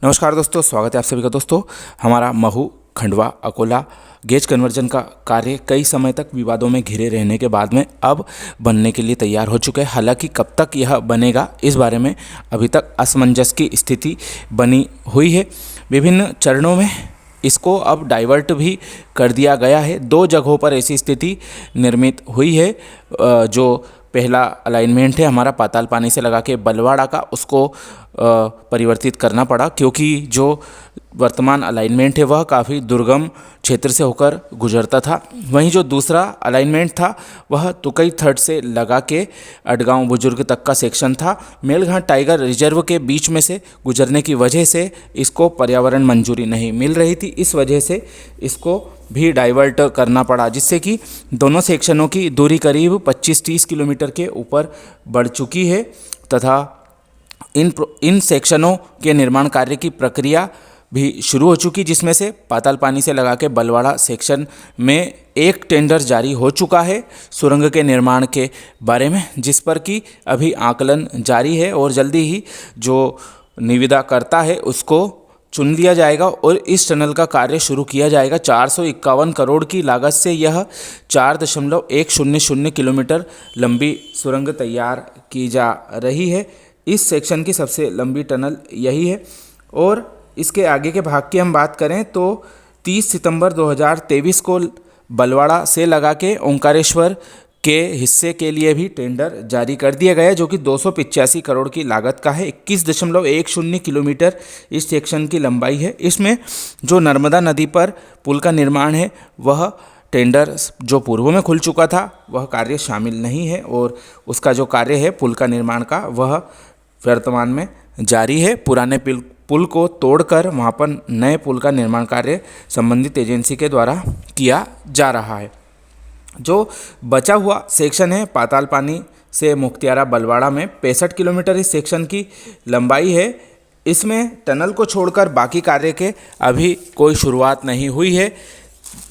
नमस्कार दोस्तों, स्वागत है आप सभी का। दोस्तों, हमारा महू खंडवा अकोला गेज कन्वर्जन का कार्य कई समय तक विवादों में घिरे रहने के बाद में अब बनने के लिए तैयार हो चुका है। हालांकि कब तक यह बनेगा इस बारे में अभी तक असमंजस की स्थिति बनी हुई है। विभिन्न चरणों में इसको अब डाइवर्ट भी कर दिया गया है। 2 जगहों पर ऐसी स्थिति निर्मित हुई है। जो पहला अलाइनमेंट है हमारा पाताल पानी से लगा के बलवाड़ा का, उसको परिवर्तित करना पड़ा क्योंकि जो वर्तमान अलाइनमेंट है वह काफ़ी दुर्गम क्षेत्र से होकर गुजरता था। वहीं जो दूसरा अलाइनमेंट था वह तुकई थर्ड से लगा के अडगांव बुजुर्ग तक का सेक्शन था। मेलघाट टाइगर रिजर्व के बीच में से गुजरने की वजह से इसको पर्यावरण मंजूरी नहीं मिल रही थी। इस वजह से इसको भी डाइवर्ट करना पड़ा, जिससे कि दोनों सेक्शनों की दूरी करीब 25-30 किलोमीटर के ऊपर बढ़ चुकी है तथा इन सेक्शनों के निर्माण कार्य की प्रक्रिया भी शुरू हो चुकी, जिसमें से पाताल पानी से लगा के बलवाड़ा सेक्शन में एक टेंडर जारी हो चुका है सुरंग के निर्माण के बारे में, जिस पर कि अभी आकलन जारी है और जल्दी ही जो निविदा करता है उसको चुन लिया जाएगा और इस टनल का कार्य शुरू किया जाएगा। 451 करोड़ की लागत से यह 4.100 किलोमीटर लंबी सुरंग तैयार की जा रही है। इस सेक्शन की सबसे लंबी टनल यही है। और इसके आगे के भाग की हम बात करें तो 30 सितंबर 2023 को बलवाड़ा से लगा के ओंकारेश्वर के हिस्से के लिए भी टेंडर जारी कर दिया गया, जो कि 285 करोड़ की लागत का है। 21.10 किलोमीटर इस सेक्शन की लंबाई है। इसमें जो नर्मदा नदी पर पुल का निर्माण है वह टेंडर जो पूर्व में खुल चुका था वह कार्य शामिल नहीं है और उसका जो कार्य है पुल का निर्माण का वह वर्तमान में जारी है। पुराने पुल को तोड़कर वहाँ पर नए पुल का निर्माण कार्य संबंधित एजेंसी के द्वारा किया जा रहा है। जो बचा हुआ सेक्शन है पाताल पानी से मुख्तियारा बलवाड़ा में 65 किलोमीटर इस सेक्शन की लंबाई है। इसमें टनल को छोड़कर बाकी कार्य के अभी कोई शुरुआत नहीं हुई है।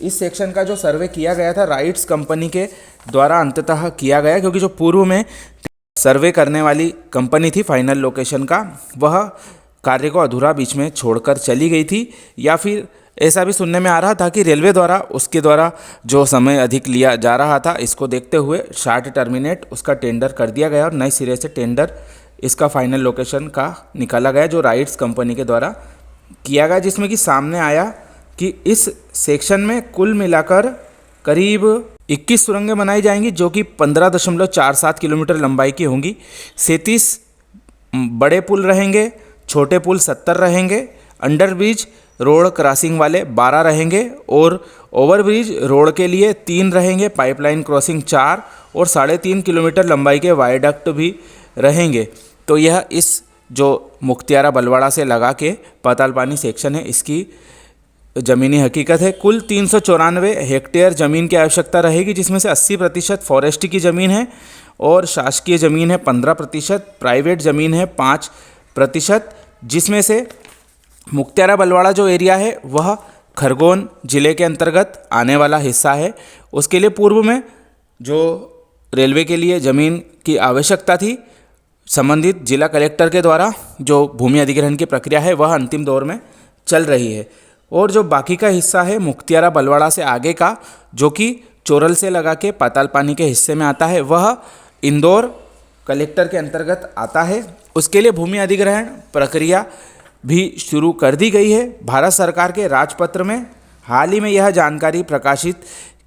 इस सेक्शन का जो सर्वे किया गया था राइट्स कंपनी के द्वारा अंततः किया गया, क्योंकि जो पूर्व में सर्वे करने वाली कंपनी थी फाइनल लोकेशन का, वह कार्य को अधूरा बीच में छोड़कर चली गई थी, या फिर ऐसा भी सुनने में आ रहा था कि रेलवे द्वारा उसके द्वारा जो समय अधिक लिया जा रहा था, इसको देखते हुए शार्ट टर्मिनेट उसका टेंडर कर दिया गया और नए सिरे से टेंडर इसका फाइनल लोकेशन का निकाला गया, जो राइट्स कंपनी के द्वारा किया गया। जिसमें कि सामने आया कि इस सेक्शन में कुल मिलाकर करीब 21 सुरंगें बनाई जाएंगी, जो कि 15.47 किलोमीटर लंबाई की होंगी। 37 बड़े पुल रहेंगे, छोटे पुल 70 रहेंगे, अंडरब्रिज रोड क्रॉसिंग वाले 12 रहेंगे और ओवरब्रिज रोड के लिए 3 रहेंगे, पाइपलाइन क्रॉसिंग 4 और 3.5 किलोमीटर लंबाई के वायडक्ट भी रहेंगे। तो यह इस जो मुख्तियारा बलवाड़ा से लगा के पाताल पानी सेक्शन है इसकी ज़मीनी हकीकत है। कुल 394 हेक्टेयर ज़मीन की आवश्यकता रहेगी, जिसमें से 80% फॉरेस्ट की ज़मीन है और शासकीय ज़मीन है 15%, प्राइवेट ज़मीन है 5%, जिसमें से मुख्तियारा बलवाड़ा जो एरिया है वह खरगोन ज़िले के अंतर्गत आने वाला हिस्सा है। उसके लिए पूर्व में जो रेलवे के लिए ज़मीन की आवश्यकता थी, संबंधित जिला कलेक्टर के द्वारा जो भूमि अधिग्रहण की प्रक्रिया है वह अंतिम दौर में चल रही है। और जो बाकी का हिस्सा है मुख्तियारा बलवाड़ा से आगे का, जो कि चोरल से लगा के पाताल पानी के हिस्से में आता है, वह इंदौर कलेक्टर के अंतर्गत आता है। उसके लिए भूमि अधिग्रहण प्रक्रिया भी शुरू कर दी गई है। भारत सरकार के राजपत्र में हाल ही में यह जानकारी प्रकाशित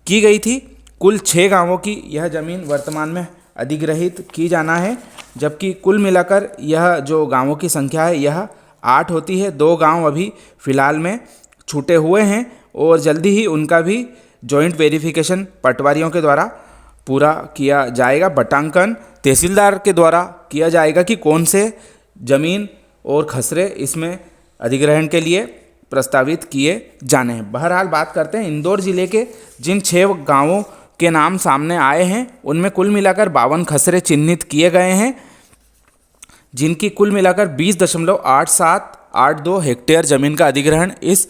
की गई थी। कुल 6 गांवों की यह ज़मीन वर्तमान में अधिग्रहित की जाना है, जबकि कुल मिलाकर यह जो गांवों की संख्या है यह 8 होती है। 2 गांव अभी फ़िलहाल में छूटे हुए हैं और जल्दी ही उनका भी जॉइंट वेरिफिकेशन पटवारियों के द्वारा पूरा किया जाएगा। बटांकन तहसीलदार के द्वारा किया जाएगा कि कौन से ज़मीन और खसरे इसमें अधिग्रहण के लिए प्रस्तावित किए जाने हैं। बहरहाल बात करते हैं इंदौर ज़िले के जिन 6 गांवों के नाम सामने आए हैं उनमें कुल मिलाकर 52 खसरे चिन्हित किए गए हैं, जिनकी कुल मिलाकर 20.8782 हेक्टेयर ज़मीन का अधिग्रहण इस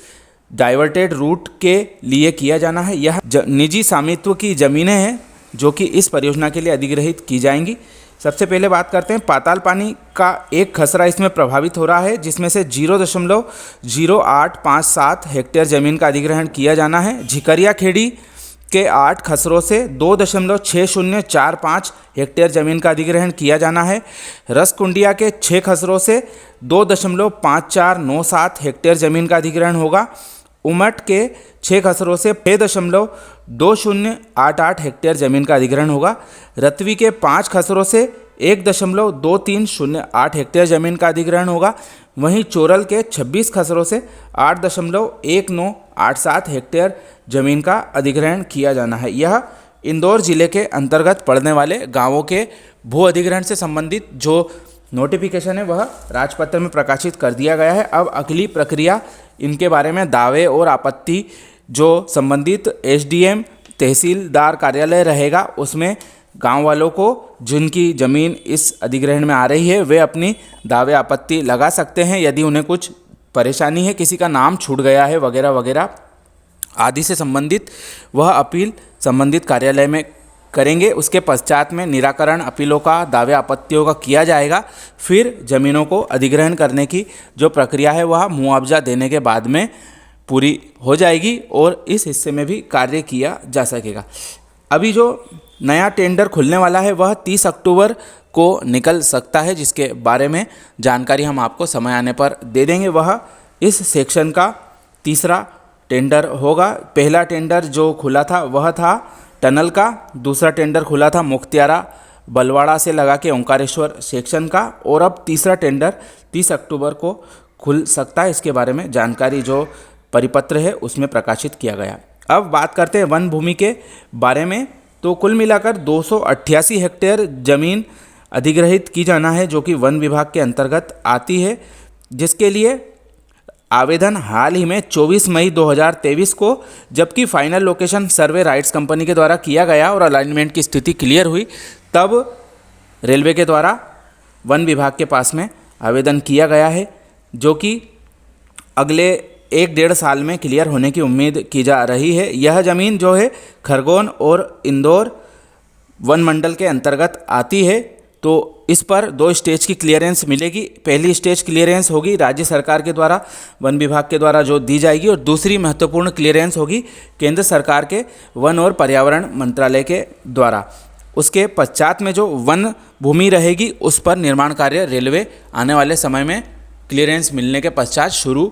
डाइवर्टेड रूट के लिए किया जाना है। यह निजी स्वामित्व की ज़मीनें हैं जो कि इस परियोजना के लिए अधिग्रहित की जाएंगी। सबसे पहले बात करते हैं पाताल पानी का एक खसरा इसमें प्रभावित हो रहा है, जिसमें से 0.0857 हेक्टेयर ज़मीन का अधिग्रहण किया जाना है। झिकरिया खेड़ी के 8 खसरों से 2.6045 हेक्टेयर ज़मीन का अधिग्रहण किया जाना है। रसकुंडिया के 6 खसरों से 2.5497 हेक्टेयर ज़मीन का अधिग्रहण होगा। उमट के 6 खसरों से 6.2088 हेक्टेयर ज़मीन का अधिग्रहण होगा। रतवी के 5 खसरों से 1.2308 हेक्टेयर ज़मीन का अधिग्रहण होगा। वहीं चोरल के 26 खसरों से 8.1987 हेक्टेयर ज़मीन का अधिग्रहण किया जाना है। यह इंदौर जिले के अंतर्गत पड़ने वाले गांवों के भू अधिग्रहण से संबंधित जो नोटिफिकेशन है वह राजपत्र में प्रकाशित कर दिया गया है। अब अगली प्रक्रिया इनके बारे में दावे और आपत्ति जो संबंधित एसडीएम तहसीलदार कार्यालय रहेगा, उसमें गांव वालों को जिनकी ज़मीन इस अधिग्रहण में आ रही है वे अपनी दावे आपत्ति लगा सकते हैं। यदि उन्हें कुछ परेशानी है, किसी का नाम छूट गया है वगैरह वगैरह आदि से संबंधित, वह अपील संबंधित कार्यालय में करेंगे। उसके पश्चात में निराकरण अपीलों का, दावे आपत्तियों का किया जाएगा। फिर ज़मीनों को अधिग्रहण करने की जो प्रक्रिया है वह मुआवजा देने के बाद में पूरी हो जाएगी और इस हिस्से में भी कार्य किया जा सकेगा। अभी जो नया टेंडर खुलने वाला है वह 30 अक्टूबर को निकल सकता है, जिसके बारे में जानकारी हम आपको समय आने पर दे देंगे। वह इस सेक्शन का तीसरा टेंडर होगा। पहला टेंडर जो खुला था वह था टनल का, दूसरा टेंडर खुला था मुख्तियारा बलवाड़ा से लगा के ओंकारेश्वर सेक्शन का, और अब तीसरा टेंडर 30 अक्टूबर को खुल सकता है। इसके बारे में जानकारी जो परिपत्र है उसमें प्रकाशित किया गया। अब बात करते हैं वन भूमि के बारे में। तो कुल मिलाकर 288 हेक्टेयर ज़मीन अधिग्रहित की जाना है जो कि वन विभाग के अंतर्गत आती है, जिसके लिए आवेदन हाल ही में 24 मई 2023 को, जबकि final location survey rights company के द्वारा किया गया और अलाइनमेंट की स्थिति क्लियर हुई, तब रेलवे के द्वारा वन विभाग के पास में आवेदन किया गया है, जो कि अगले 1-1.5 साल में क्लियर होने की उम्मीद की जा रही है। यह ज़मीन जो है खरगोन और इंदौर वन मंडल के अंतर्गत आती है। तो इस पर 2 स्टेज की क्लियरेंस मिलेगी। पहली स्टेज क्लियरेंस होगी राज्य सरकार के द्वारा, वन विभाग के द्वारा जो दी जाएगी, और दूसरी महत्वपूर्ण क्लियरेंस होगी केंद्र सरकार के वन और पर्यावरण मंत्रालय के द्वारा। उसके पश्चात में जो वन भूमि रहेगी उस पर निर्माण कार्य रेलवे आने वाले समय में क्लियरेंस मिलने के पश्चात शुरू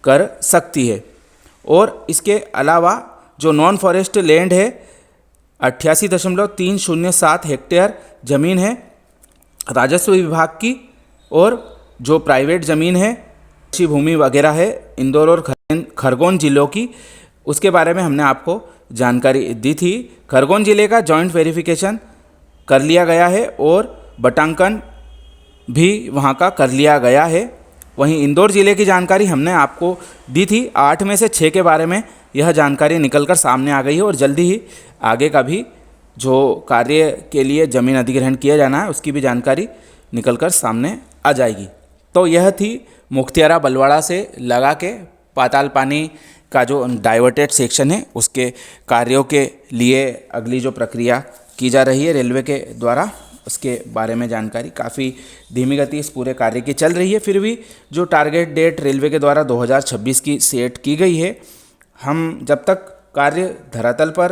कर सकती है। और इसके अलावा जो नॉन फॉरेस्ट लैंड है 88.307 हेक्टेयर ज़मीन है राजस्व विभाग की, और जो प्राइवेट ज़मीन है कृषि भूमि वगैरह है इंदौर और खरगोन जिलों की, उसके बारे में हमने आपको जानकारी दी थी। खरगोन जिले का जॉइंट वेरिफिकेशन कर लिया गया है और बटांकन भी वहाँ का कर लिया गया है। वहीं इंदौर ज़िले की जानकारी हमने आपको दी थी। 8 में से 6 के बारे में यह जानकारी निकलकर सामने आ गई है, और जल्दी ही आगे का भी जो कार्य के लिए ज़मीन अधिग्रहण किया जाना है उसकी भी जानकारी निकलकर सामने आ जाएगी। तो यह थी मुख्तियारा बलवाड़ा से लगा के पाताल पानी का जो डाइवर्टेड सेक्शन है उसके कार्यों के लिए अगली जो प्रक्रिया की जा रही है रेलवे के द्वारा, उसके बारे में जानकारी काफ़ी धीमी गति इस पूरे कार्य की चल रही है। फिर भी जो टारगेट डेट रेलवे के द्वारा 2026 की सेट की गई है, हम जब तक कार्य धरातल पर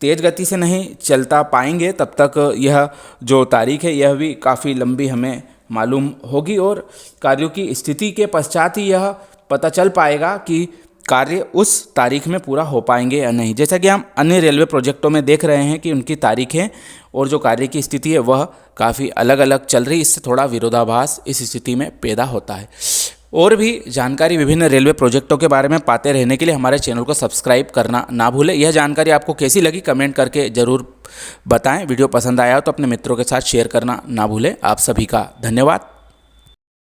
तेज़ गति से नहीं चलता पाएंगे तब तक यह जो तारीख है यह भी काफ़ी लंबी हमें मालूम होगी, और कार्यों की स्थिति के पश्चात ही यह पता चल पाएगा कि कार्य उस तारीख में पूरा हो पाएंगे या नहीं। जैसा कि हम अन्य रेलवे प्रोजेक्टों में देख रहे हैं कि उनकी तारीखें और जो कार्य की स्थिति है वह काफ़ी अलग अलग चल रही, इससे थोड़ा विरोधाभास इस स्थिति में पैदा होता है। और भी जानकारी विभिन्न रेलवे प्रोजेक्टों के बारे में पाते रहने के लिए हमारे चैनल को सब्सक्राइब करना ना भूलें। यह जानकारी आपको कैसी लगी कमेंट करके ज़रूर बताएं। वीडियो पसंद आया हो तो अपने मित्रों के साथ शेयर करना ना भूलें। आप सभी का धन्यवाद।